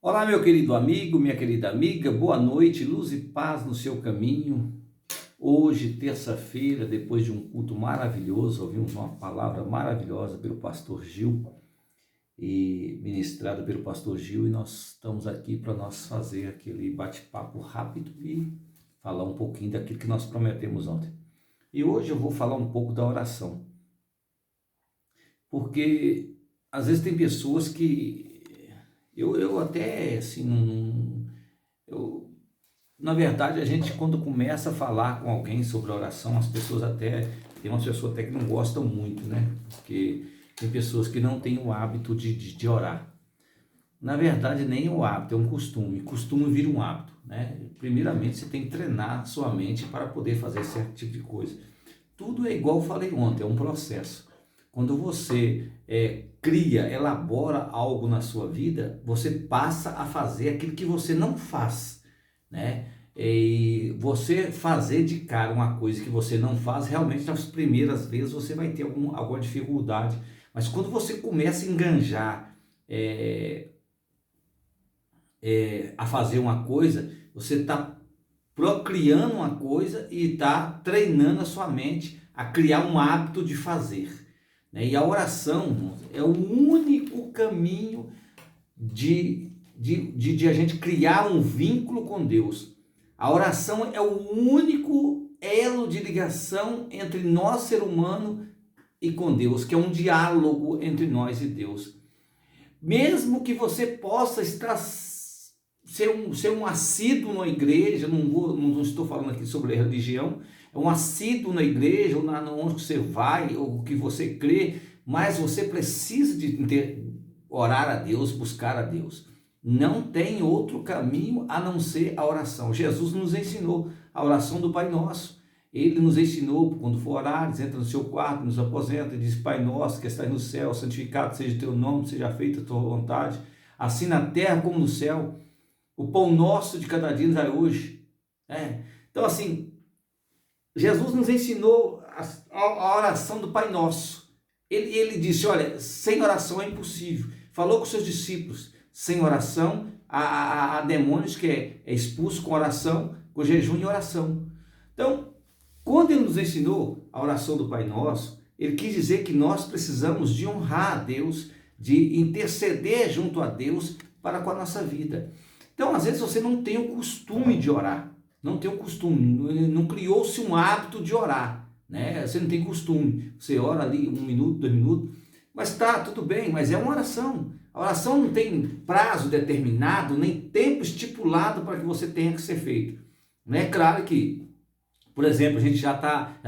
Olá, meu querido amigo, minha querida amiga, boa noite, luz e paz no seu caminho. Hoje, terça-feira, depois de um culto maravilhoso, ouvimos uma palavra maravilhosa pelo pastor Gil e ministrada pelo pastor Gil, e nós estamos aqui para nós fazer aquele bate-papo rápido e falar um pouquinho daquilo que nós prometemos ontem. E hoje eu vou falar um pouco da oração, porque às vezes tem pessoas que eu até, assim, na verdade, a gente quando começa a falar com alguém sobre oração, as pessoas até, tem umas pessoas até que não gostam muito, né? Porque tem pessoas que não têm o hábito de orar. Na verdade, nem o hábito, é um costume. Costume vira um hábito, né? Primeiramente, você tem que treinar sua mente para poder fazer certo tipo de coisa. Tudo é igual eu falei ontem, é um processo. Quando você cria, elabora algo na sua vida, você passa a fazer aquilo que você não faz, né? E você fazer de cara uma coisa que você não faz, realmente nas primeiras vezes você vai ter alguma dificuldade. Mas quando você começa a enganjar a fazer uma coisa, você está procriando uma coisa e está treinando a sua mente a criar um hábito de fazer, né? E a oração é o único caminho de a gente criar um vínculo com Deus. A oração é o único elo de ligação entre nós, ser humano, e com Deus, que é um diálogo entre nós e Deus. Mesmo que você possa ser um assíduo na igreja, não estou falando aqui sobre a religião, é um assíduo na igreja, ou onde você vai, ou o que você crê, mas você precisa orar a Deus, buscar a Deus. Não tem outro caminho a não ser a oração. Jesus nos ensinou a oração do Pai Nosso. Ele nos ensinou, quando for orar, entra no seu quarto, nos aposenta e diz: Pai Nosso que estás no céu, santificado seja o teu nome, seja feita a tua vontade, assim na terra como no céu. O pão nosso de cada dia nos dai hoje. Então, assim, Jesus nos ensinou a oração do Pai Nosso. Ele disse: olha, sem oração é impossível. Falou com seus discípulos: sem oração, há demônios que é expulso com oração, com jejum e oração. Então, quando ele nos ensinou a oração do Pai Nosso, ele quis dizer que nós precisamos de honrar a Deus, de interceder junto a Deus para com a nossa vida. Então, às vezes você não tem o costume de orar, não tem o costume, não criou-se um hábito de orar, né? Você não tem costume, você ora ali 1 minuto, 2 minutos, mas tá, tudo bem, mas é uma oração. A oração não tem prazo determinado, nem tempo estipulado para que você tenha que ser feito. É claro que, por exemplo, a gente já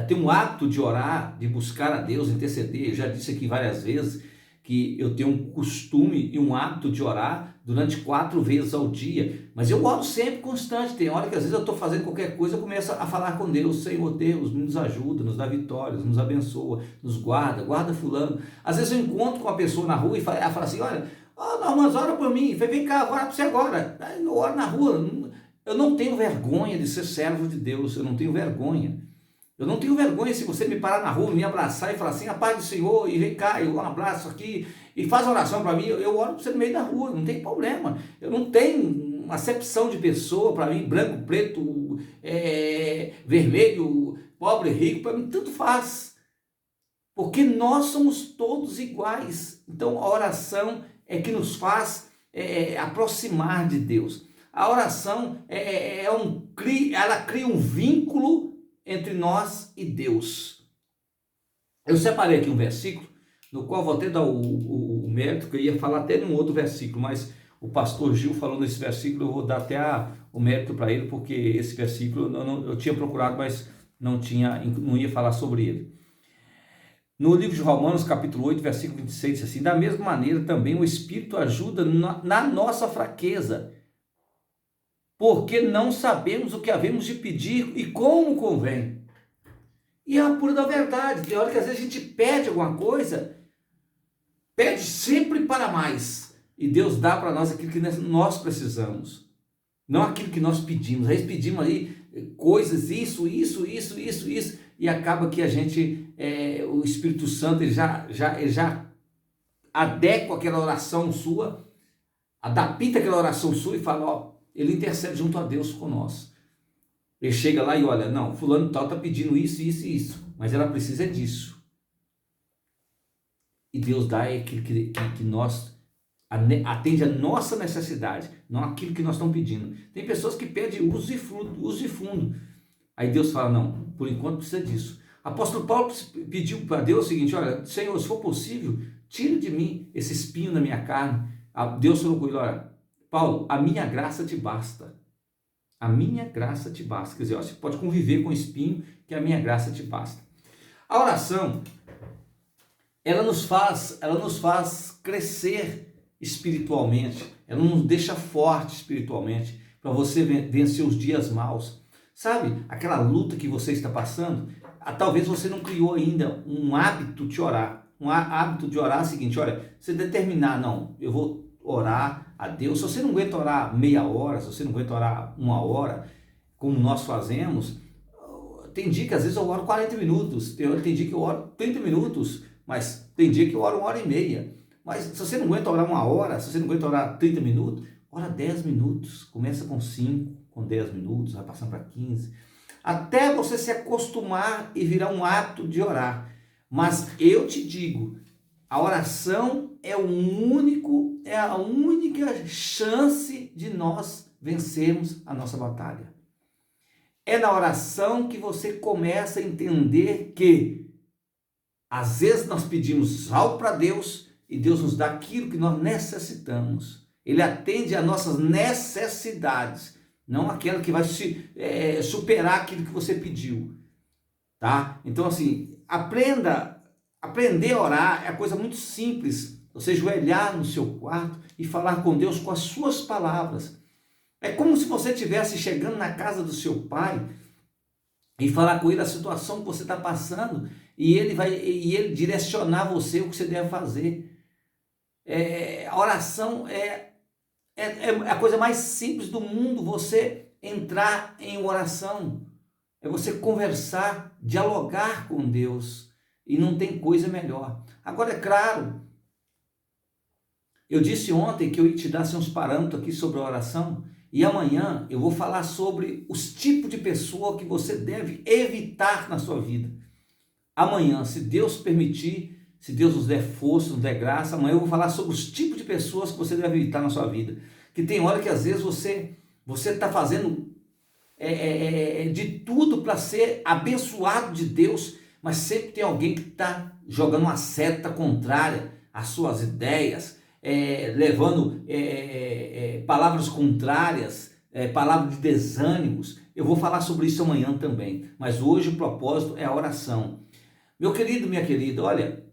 tem um hábito de orar, de buscar a Deus, interceder. Eu já disse aqui várias vezes que eu tenho um costume e um hábito de orar durante 4 vezes ao dia, mas eu oro sempre constante. Tem hora que às vezes eu estou fazendo qualquer coisa, eu começo a falar com Deus: Senhor Deus, nos ajuda, nos dá vitórias, nos abençoa, nos guarda fulano. Às vezes eu encontro com uma pessoa na rua e ela fala assim: olha, Normas, ora por mim. Vem cá, ora para você agora. Eu oro na rua. Eu não tenho vergonha de ser servo de Deus, eu não tenho vergonha. Eu não tenho vergonha se você me parar na rua, me abraçar e falar assim: a paz do Senhor, e vem cá, eu um abraço aqui, e faz oração para mim, eu oro para você no meio da rua, não tem problema. Eu não tenho uma acepção de pessoa para mim, branco, preto, vermelho, pobre, rico, para mim tanto faz. Porque nós somos todos iguais. Então a oração é que nos faz aproximar de Deus. A oração ela cria um vínculo entre nós e Deus. Eu separei aqui um versículo, no qual vou até dar o mérito, que eu ia falar até num outro versículo, mas o pastor Gil falou nesse versículo, eu vou dar até o mérito para ele, porque esse versículo eu tinha procurado, mas não ia falar sobre ele. No livro de Romanos, capítulo 8, versículo 26, diz assim: da mesma maneira também o Espírito ajuda na nossa fraqueza, porque não sabemos o que havemos de pedir e como convém. E é a pura da verdade. Tem hora que às vezes a gente pede alguma coisa, pede sempre para mais, e Deus dá para nós aquilo que nós precisamos, não aquilo que nós pedimos. Aí pedimos ali coisas, isso, e acaba que a gente, o Espírito Santo, ele já adequa aquela oração sua adapta aquela oração sua e fala, ó, ele intercede junto a Deus por nós. Ele chega lá e olha, não, fulano tal está pedindo isso, isso e isso, mas ela precisa disso. E Deus dá aquilo que nós atende a nossa necessidade, não aquilo que nós estamos pedindo. Tem pessoas que pedem uso de fundo. Aí Deus fala, não, por enquanto precisa disso. Apóstolo Paulo pediu para Deus o seguinte, olha, Senhor, se for possível, tire de mim esse espinho na minha carne. Deus falou com ele, olha, Paulo, a minha graça te basta. A minha graça te basta. Quer dizer, ó, você pode conviver com o espinho, que a minha graça te basta. A oração, ela nos faz crescer espiritualmente, ela nos deixa forte espiritualmente, para você vencer os dias maus. Sabe, aquela luta que você está passando, talvez você não criou ainda um hábito de orar. Um hábito de orar é o seguinte, olha, você determinar, não, eu vou orar a Deus. Se você não aguenta orar meia hora, se você não aguenta orar uma hora, como nós fazemos, tem dia que às vezes eu oro 40 minutos, tem dia que eu oro 30 minutos, mas tem dia que eu oro 1h30. Mas se você não aguenta orar uma hora, se você não aguenta orar 30 minutos, ora 10 minutos, começa com 5, com 10 minutos, vai passando para 15, até você se acostumar e virar um hábito de orar. Mas eu te digo, a oração é a única chance de nós vencermos a nossa batalha. É na oração que você começa a entender que às vezes nós pedimos algo para Deus e Deus nos dá aquilo que nós necessitamos. Ele atende às nossas necessidades, não aquela que vai superar aquilo que você pediu, tá? Então assim, aprender a orar é a coisa muito simples. Você ajoelhar no seu quarto e falar com Deus com as suas palavras. É como se você estivesse chegando na casa do seu pai e falar com ele a situação que você está passando e ele direcionar você o que você deve fazer. A oração é a coisa mais simples do mundo, você entrar em oração. É você conversar, dialogar com Deus. E não tem coisa melhor. Agora, é claro, eu disse ontem que eu ia te dar uns parâmetros aqui sobre a oração. E amanhã eu vou falar sobre os tipos de pessoa que você deve evitar na sua vida. Amanhã, se Deus permitir, se Deus nos der força, nos der graça, amanhã eu vou falar sobre os tipos de pessoas que você deve evitar na sua vida. Que tem hora que às vezes você está fazendo de tudo para ser abençoado de Deus, mas sempre tem alguém que está jogando uma seta contrária às suas ideias, levando palavras contrárias, palavras de desânimos. Eu vou falar sobre isso amanhã também, mas hoje o propósito é a oração. Meu querido, minha querida, olha,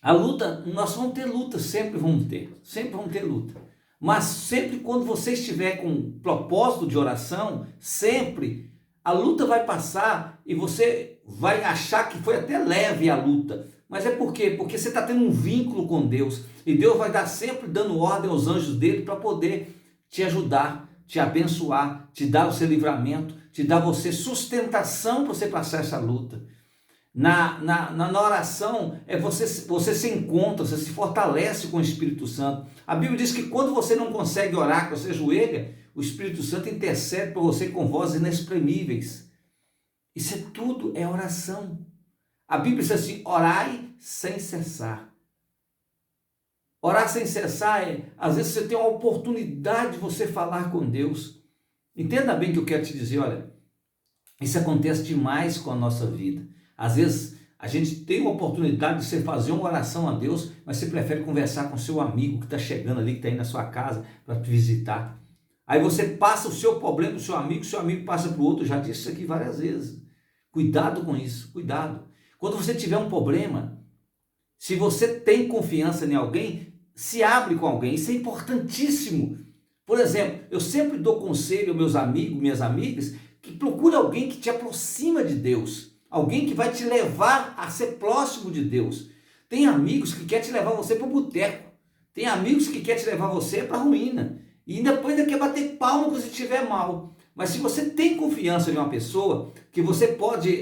a luta, nós vamos ter luta, sempre vamos ter luta. Mas sempre quando você estiver com propósito de oração, sempre a luta vai passar e você vai achar que foi até leve a luta. Mas é por quê? Porque você está tendo um vínculo com Deus. E Deus vai dar sempre dando ordem aos anjos dele para poder te ajudar, te abençoar, te dar o seu livramento, te dar você sustentação para você passar essa luta. Na oração, você se encontra, você se fortalece com o Espírito Santo. A Bíblia diz que quando você não consegue orar, que você ajoelha, o Espírito Santo intercede por você com vozes inexprimíveis. Isso tudo é oração. A Bíblia diz assim, orai sem cessar. Orar sem cessar às vezes você tem uma oportunidade de você falar com Deus. Entenda bem o que eu quero te dizer, olha, isso acontece demais com a nossa vida. Às vezes a gente tem uma oportunidade de você fazer uma oração a Deus, mas você prefere conversar com seu amigo que está chegando ali, que está aí na sua casa para te visitar. Aí você passa o seu problema para o seu amigo passa para o outro. Eu já disse isso aqui várias vezes. Cuidado com isso, cuidado. Quando você tiver um problema, se você tem confiança em alguém, se abre com alguém. Isso é importantíssimo. Por exemplo, eu sempre dou conselho aos meus amigos, minhas amigas, que procure alguém que te aproxima de Deus. Alguém que vai te levar a ser próximo de Deus. Tem amigos que querem te levar você para o boteco. Tem amigos que querem te levar você para a ruína. E depois ainda quer bater palma quando você estiver mal. Mas se você tem confiança em uma pessoa, que você pode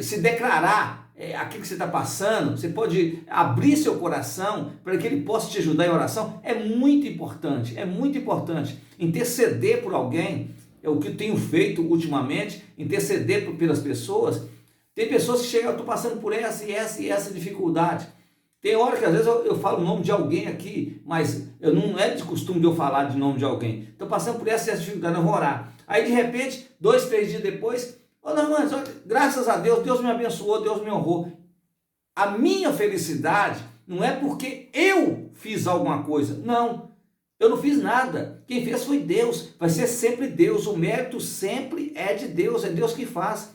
se declarar aquilo que você está passando, você pode abrir seu coração para que ele possa te ajudar em oração. É muito importante interceder por alguém. É o que eu tenho feito ultimamente, interceder pelas pessoas. Tem pessoas que chegam, eu estou passando por essa e essa dificuldade. Tem hora que às vezes eu falo o nome de alguém aqui, mas eu não é de costume de eu falar de nome de alguém. Estou passando por essa dificuldade, eu vou orar. Aí de repente, 2, 3 dias depois, não, mas graças a Deus, Deus me abençoou, Deus me honrou. A minha felicidade não é porque eu fiz alguma coisa, não. Eu não fiz nada, quem fez foi Deus, vai ser sempre Deus, o mérito sempre é de Deus, é Deus que faz.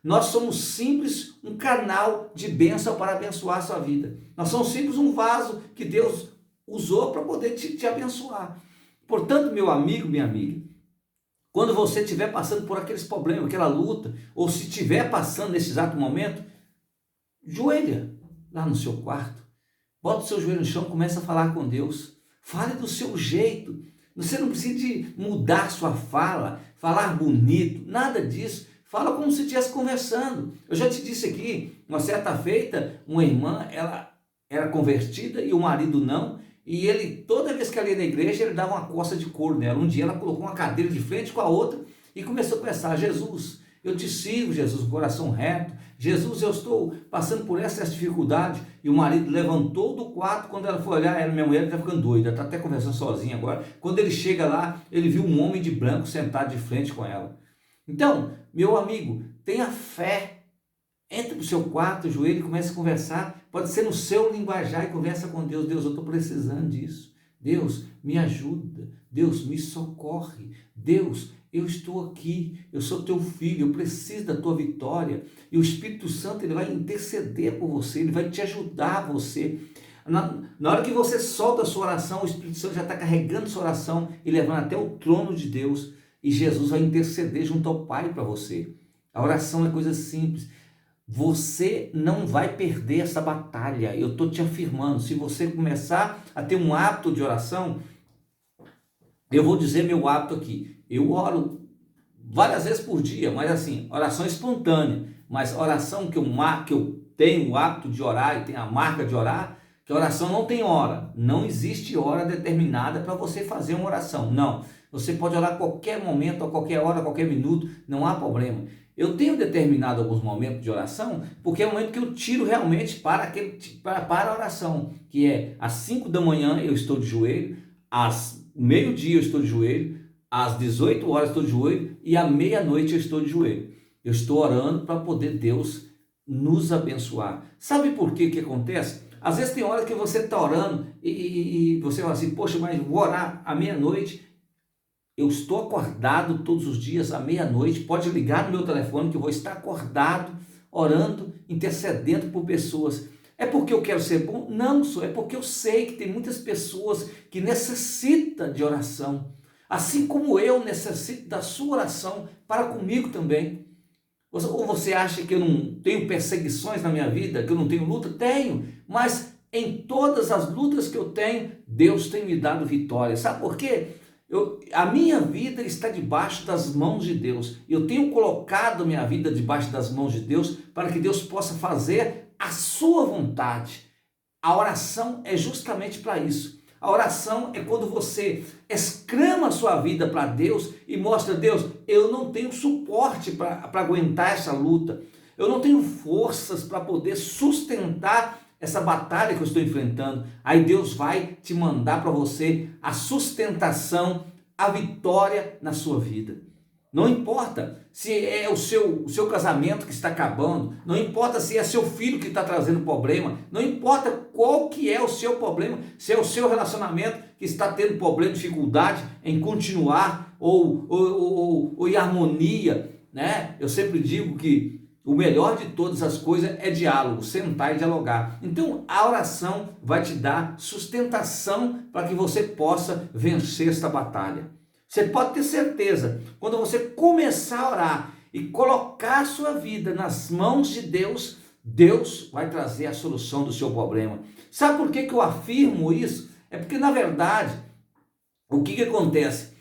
Nós somos simples um canal de bênção para abençoar a sua vida. Nós somos simples um vaso que Deus usou para poder te abençoar. Portanto, meu amigo, minha amiga, quando você estiver passando por aqueles problemas, aquela luta, ou se estiver passando nesse exato momento, joelha lá no seu quarto, bota o seu joelho no chão, começa a falar com Deus, fale do seu jeito. Você não precisa de mudar sua fala, falar bonito, nada disso. Fala como se estivesse conversando. Eu já te disse aqui, uma certa feita, uma irmã, ela era convertida e o marido não, e ele, toda vez que ela ia na igreja, ele dava uma coça de couro nela. Um dia ela colocou uma cadeira de frente com a outra e começou a pensar: Jesus, eu te sirvo, Jesus, coração reto. Jesus, eu estou passando por essa dificuldade. E o marido levantou do quarto, quando ela foi olhar, minha mulher está ficando doida, está até conversando sozinha agora. Quando ele chega lá, ele viu um homem de branco sentado de frente com ela. Então, meu amigo, tenha fé. Entra no seu quarto, joelho e comece a conversar. Pode ser no seu linguajar e conversa com Deus. Deus, eu estou precisando disso. Deus, me ajuda. Deus, me socorre. Deus, eu estou aqui. Eu sou teu filho. Eu preciso da tua vitória. E o Espírito Santo, ele vai interceder por você. Ele vai te ajudar você. Na hora que você solta a sua oração, o Espírito Santo já está carregando sua oração e levando até o trono de Deus. E Jesus vai interceder junto ao Pai para você. A oração é coisa simples. Você não vai perder essa batalha, eu estou te afirmando. Se você começar a ter um hábito de oração, eu vou dizer meu hábito aqui. Eu oro várias vezes por dia, mas assim, oração espontânea. Mas oração que eu tenho o hábito de orar e tenho a marca de orar, que a oração não tem hora. Não existe hora determinada para você fazer uma oração, não. Você pode orar a qualquer momento, a qualquer hora, a qualquer minuto, não há problema. Eu tenho determinado alguns momentos de oração, porque é o momento que eu tiro realmente para a oração, que é às 5 da manhã eu estou de joelho, às meio-dia eu estou de joelho, às 18 horas eu estou de joelho e à meia-noite eu estou de joelho. Eu estou orando para poder Deus nos abençoar. Sabe por que acontece? Às vezes tem horas que você está orando e você fala assim: poxa, mas vou orar à meia-noite. Eu estou acordado todos os dias à meia-noite, pode ligar no meu telefone que eu vou estar acordado, orando, intercedendo por pessoas. É porque eu quero ser bom? Não, só é porque eu sei que tem muitas pessoas que necessitam de oração, assim como eu necessito da sua oração para comigo também. Ou você acha que eu não tenho perseguições na minha vida, que eu não tenho luta? Tenho, mas em todas as lutas que eu tenho, Deus tem me dado vitória. Sabe por quê? A minha vida está debaixo das mãos de Deus. Eu tenho colocado minha vida debaixo das mãos de Deus para que Deus possa fazer a sua vontade. A oração é justamente para isso. A oração é quando você exclama a sua vida para Deus e mostra: Deus, eu não tenho suporte para aguentar essa luta. Eu não tenho forças para poder sustentar essa batalha que eu estou enfrentando. Aí Deus vai te mandar para você a sustentação, a vitória na sua vida. Não importa se é o seu casamento que está acabando, não importa se é seu filho que está trazendo problema, não importa qual que é o seu problema, se é o seu relacionamento que está tendo problema, dificuldade em continuar ou em harmonia, né? Eu sempre digo que o melhor de todas as coisas é diálogo, sentar e dialogar. Então a oração vai te dar sustentação para que você possa vencer esta batalha. Você pode ter certeza, quando você começar a orar e colocar a sua vida nas mãos de Deus, Deus vai trazer a solução do seu problema. Sabe por que eu afirmo isso? É porque, na verdade, o que acontece?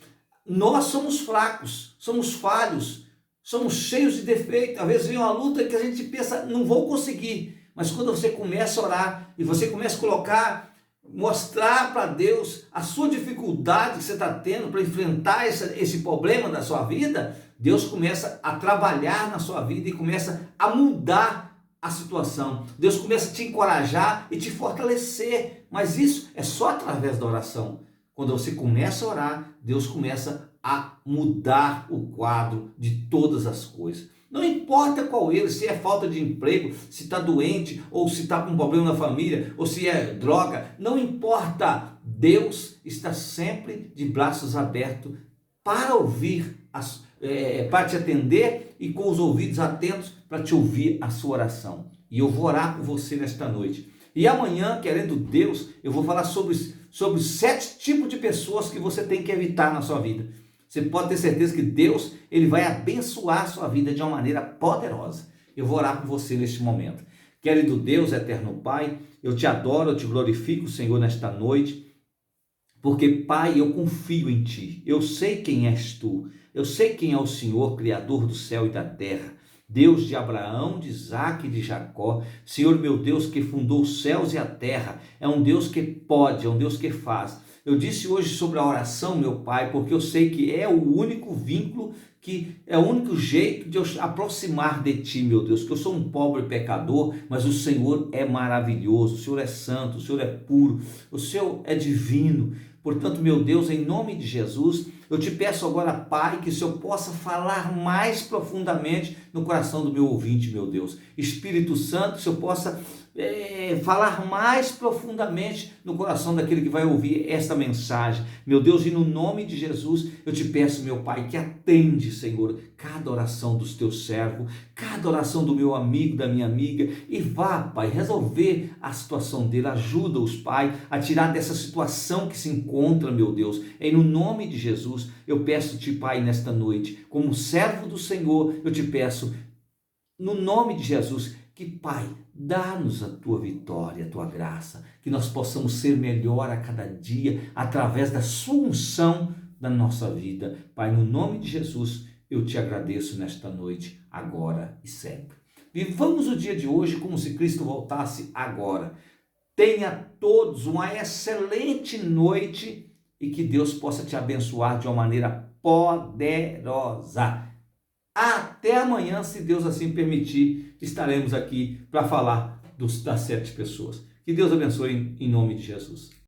Nós somos fracos, somos falhos, somos cheios de defeito. Às vezes vem uma luta que a gente pensa, não vou conseguir. Mas quando você começa a orar e você começa a mostrar para Deus a sua dificuldade que você está tendo para enfrentar esse problema da sua vida, Deus começa a trabalhar na sua vida e começa a mudar a situação. Deus começa a te encorajar e te fortalecer. Mas isso é só através da oração. Quando você começa a orar, Deus começa a mudar o quadro de todas as coisas. Não importa qual ele, se é falta de emprego, se está doente, ou se está com um problema na família, ou se é droga, não importa. Deus está sempre de braços abertos para ouvir, para te atender e com os ouvidos atentos para te ouvir a sua oração. E eu vou orar por você nesta noite. E amanhã, querendo Deus, eu vou falar sobre 7 tipos de pessoas que você tem que evitar na sua vida. Você pode ter certeza que Deus, ele vai abençoar a sua vida de uma maneira poderosa. Eu vou orar por você neste momento. Querido Deus, eterno Pai, eu te adoro, eu te glorifico, Senhor, nesta noite, porque, Pai, eu confio em Ti. Eu sei quem és Tu. Eu sei quem é o Senhor, Criador do céu e da terra. Deus de Abraão, de Isaque e de Jacó, Senhor meu Deus que fundou os céus e a terra, é um Deus que pode, é um Deus que faz. Eu disse hoje sobre a oração, meu Pai, porque eu sei que é o único vínculo, que é o único jeito de eu aproximar de Ti, meu Deus, que eu sou um pobre pecador, mas o Senhor é maravilhoso, o Senhor é santo, o Senhor é puro, o Senhor é divino. Portanto, meu Deus, em nome de Jesus, eu te peço agora, Pai, que o Senhor possa falar mais profundamente no coração do meu ouvinte, meu Deus. Espírito Santo, que o Senhor possa falar mais profundamente no coração daquele que vai ouvir esta mensagem. Meu Deus, e no nome de Jesus, eu te peço, meu Pai, que atende, Senhor, cada oração dos teus servos, cada oração do meu amigo, da minha amiga, e vá, Pai, resolver a situação dele. Ajuda-os, Pai, a tirar dessa situação que se encontra, meu Deus. E no nome de Jesus, eu peço-te, Pai, nesta noite, como servo do Senhor, eu te peço, no nome de Jesus, que, Pai, dá-nos a tua vitória, a tua graça, que nós possamos ser melhor a cada dia, através da sua unção na nossa vida. Pai, no nome de Jesus, eu te agradeço nesta noite, agora e sempre. Vivamos o dia de hoje como se Cristo voltasse agora. Tenha todos uma excelente noite e que Deus possa te abençoar de uma maneira poderosa. Até amanhã, se Deus assim permitir, estaremos aqui para falar das 7 pessoas. Que Deus abençoe em nome de Jesus.